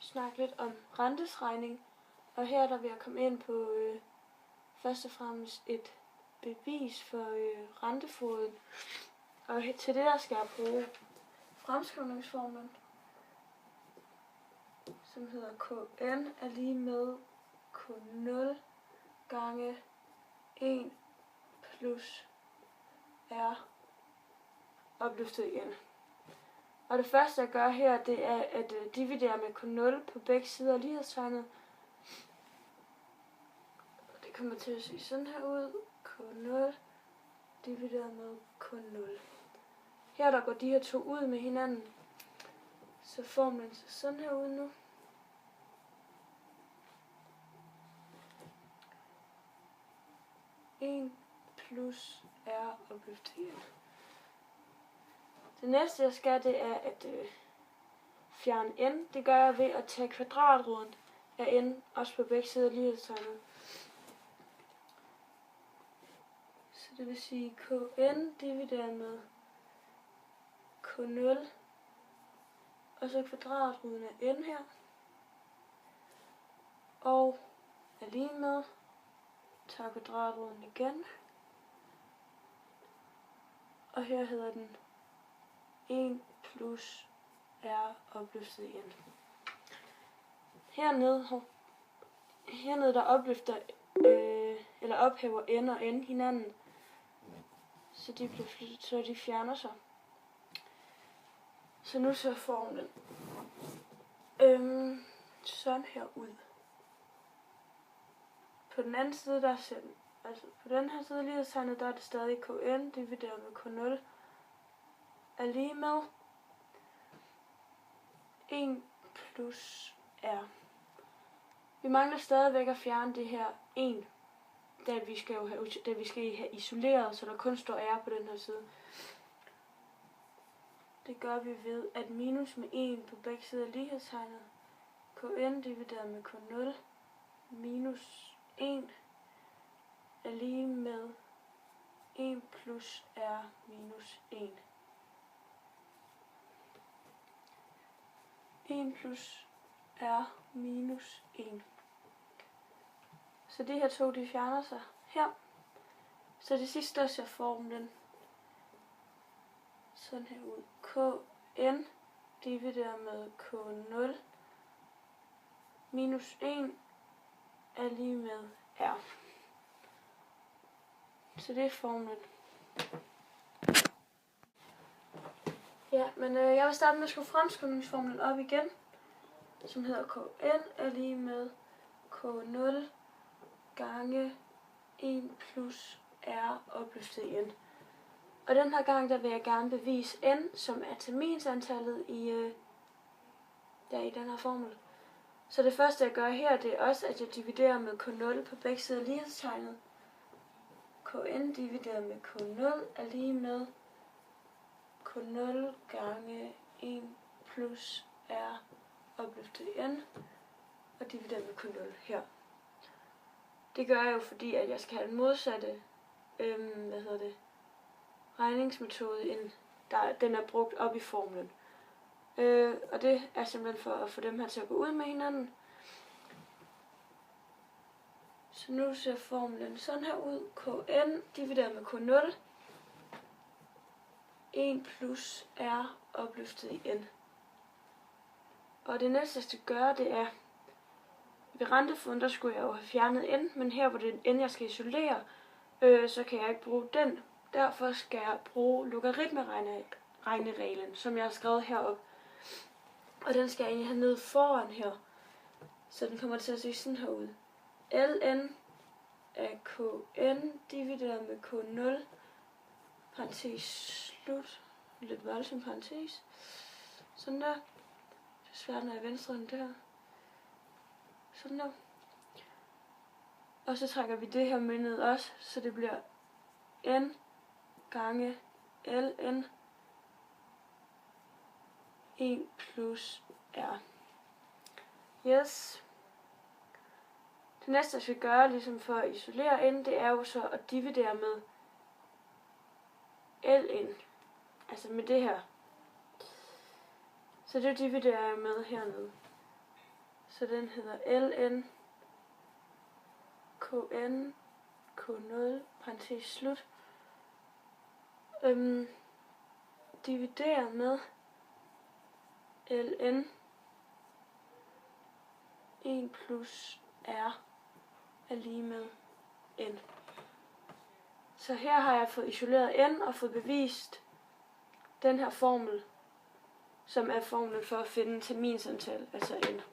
snakke lidt om rentesregning. Og her der vil jeg komme ind på først og fremmest et bevis for rentefoden. Og til det der skal jeg bruge fremskrivningsformlen, som hedder Kn er lige med K0 gange 1 plus R opløftet igen. Og det første jeg gør her, det er at dividere med K0 på begge sider af lighedstegnet. Det kommer til at se sådan her ud. K0 divideret med K0. Her der går de her to ud med hinanden. Så formlen ser sådan her ud nu. En plus R opløftet igen. Det næste jeg skal, det er at fjerne n. Det gør jeg ved at tage kvadratroden af n, også på begge sider af lighedstegnet. Så det vil sige Kn divideret med K0, og så kvadratroden af n her, og er lige med, tager kvadratroden igen, og her hedder den 1 plus R opløftet igen. Hernede der opløfter eller ophæver n og n hinanden, så de fjerner sig. Så nu ser formlen sådan her ud. På den anden side der ser den, altså på den her side af lighedstegnet, der er det stadig Kn divideret med K0 er lige med 1 plus R. Vi mangler stadigvæk at fjerne det her 1, da vi skal have isoleret, så der kun står R på den her side. Det gør vi ved at minus med 1 på begge sider af lighedstegnet. Kn divideret med K0 minus 1 er lige med 1 plus R minus 1. 1 plus R minus 1. Så de her to, de fjerner sig her. Så det sidste, der ser formlen sådan her ud. Kn divideret med K0 minus 1 er lige med R. Så det er formlen. Ja, men jeg vil starte med at skrive fremskrivningsformlen op igen, som hedder Kn er lige med K0 gange 1 plus R opløftet igen. Og den her gang, der vil jeg gerne bevise n, som er terminsantallet i den her formel. Så det første jeg gør her, det er også, at jeg dividerer med K0 på begge sider af lighedstegnet. Kn divideret med K0 er lige med K0 gange 1 plus R opløftet n, og dividerer med K0 her. Det gør jeg jo, fordi at jeg skal have den modsatte regningsmetode, end den er brugt op i formlen. Og det er simpelthen for at få dem her til at gå ud med hinanden. Så nu ser formlen sådan her ud. Kn divideret med K0. 1 plus R opløftet i n. Og det næste jeg skal gøre, det er, ved rentefoden, der skulle jeg jo have fjernet n, men her hvor det er n, jeg skal isolere, så kan jeg ikke bruge den. Derfor skal jeg bruge logaritmeregnereglen, som jeg har skrevet heroppe. Og den skal jeg egentlig have ned foran her. Så den kommer til at se sådan her ud. Ln af Kn divideret med K0, parentes slut, lidt voldsom parentes. Sådan der. Det er svært, når jeg venstre den der. Sådan der. Og så trækker vi det her med ned også, så det bliver n gange ln 1 plus r. Yes. Det næste jeg skal gøre, ligesom for at isolere n, det er jo så at dividere med ln. Altså med det her. Så det dividerer jeg med hernede. Så den hedder ln kn k0 parentes slut dividere med ln 1 plus r er lige med n. Så her har jeg fået isoleret n og fået bevist den her formel, som er formlen for at finde terminsantal, altså n.